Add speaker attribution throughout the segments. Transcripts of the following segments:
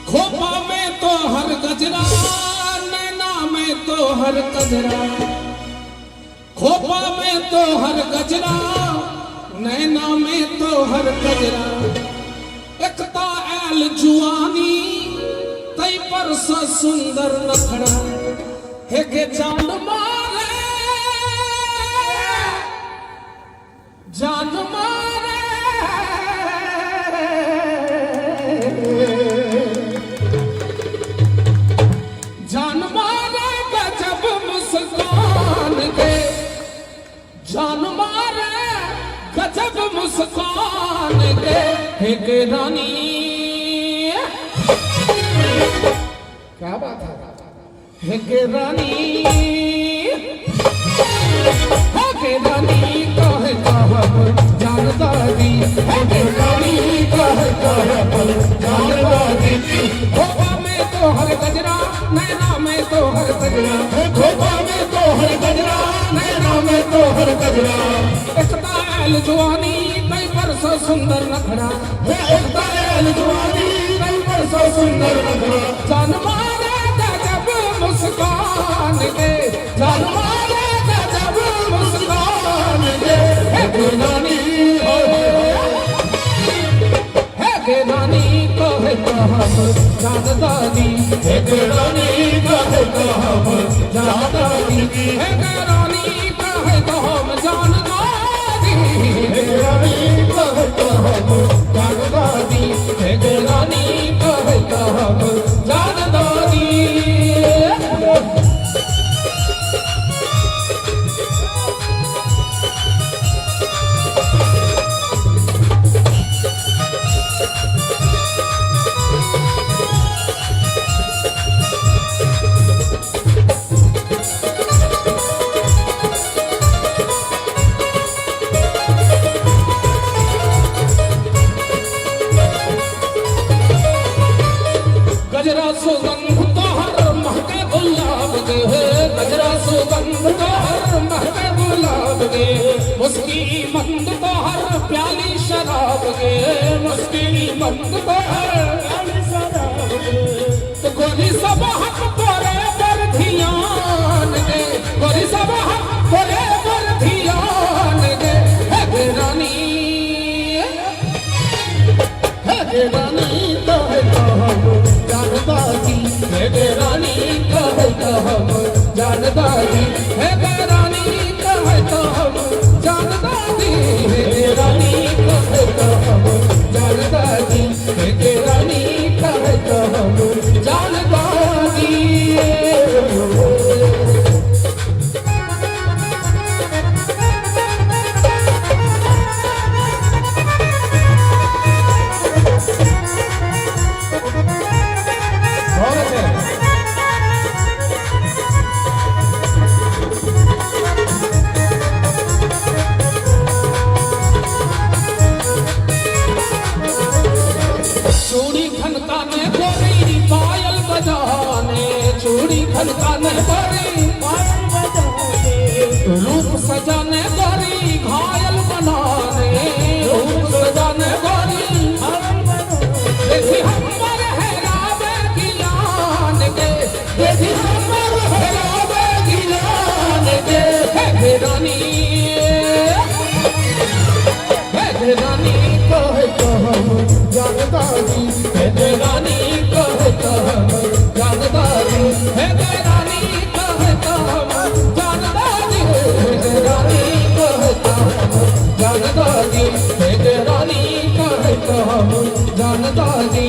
Speaker 1: खोपा में तो हर गजरा, नैना में तो हर कजरा। खोपा में तो हर गजरा, नैना में तो हर कजरा। एकता ऐल जुआनी तई पर सा सुंदर नखड़ा। हे के जान मारे, जान मारे, जान मारे गजब मुस्कान के। जान मारे गजब मुस्कान के। हे के रानी, क्या बात है। हे के रानी, हे के रानी कहे कहब जानदारी। हे के रानी कहे कहब जानदारी। खोपा में तो हर गजरा, नैना में तो हर कजरा। खोपा में तो हर गजरा, नैना में तो हर कजरा। एकता ऐल जुआनी तई पर सो सुंदर नखड़ा। एकता ऐल जुआनी तई पर सो सुंदर नखड़ा। जान मारे गजब मुस्कान के। जान मारे गजब मुस्कान के। हे के रानी, हे के रानी कहे कहब जानदारी। हे के रानी कहे कहब जानदारी। हे के रानी कहे कहब जानदारी। हे के रानी कहे कहब जानदारी। हे के रानी कहे कहब जानदारी। गजरा सुगंध तोहर महके गुलाब के। गजरा सुगंध तोहर महके गुलाब के। मुस्की मंद तोहर प्याली शराब के। मुस्की मंद तोहर प्याली शराब के। तो गोरी सब हक तोरे पर ध्यान दे। गोरी सब हक तोरे पर ध्यान दे। हे के रानी, हे के रानी कहे कहब जानदारी। हे के रानी कहे कहब जानदारी। हे के रानी कहे कहब जानदारी। हे के रानी कहे कहब जानदारी। हे के रानी कहे कहब जानदारी। चूड़ी खनकाने गोरी पायल बजाने। चूड़ी खनकाने गोरी पायल बजाने। रूप सजाने गोरी घायल बनाने। रूप सजाने गोरी घायल बनाने। देखी हमर हैराबे गिलान के। देखी हमर हैराबे गिलान के। हे के रानी, हे के रानी कहे कहब जानदारी। हे के रानी कहे कहब जानदारी। हे के रानी कहे कहब जानदारी। हे के रानी कहे कहब जानदारी। हे के रानी कहे कहब जानदारी।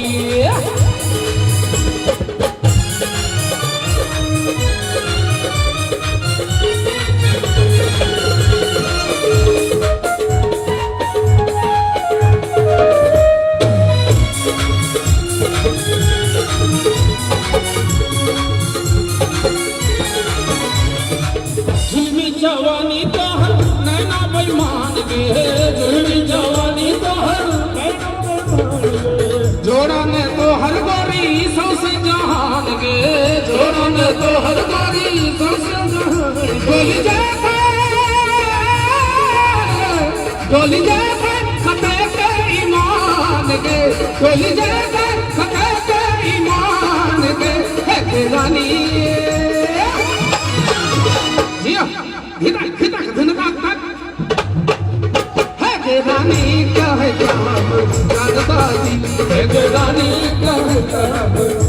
Speaker 1: जवानी तोहर नैना बेईमान के। जुल्मी जवानी तोहर नैना बेईमान के। जोड़ा ने तोहर गोरी सौसे जहान के। जोड़ा ने तोहर गोरी सौसे जहान के। डोली जाता, डोली जाता खते के ईमान के। डोली जाएगा खता के ईमान के है के रानी जियो खिता खिता धन का है के रानी क्या है काम जानता जी है के रानी क्या है काम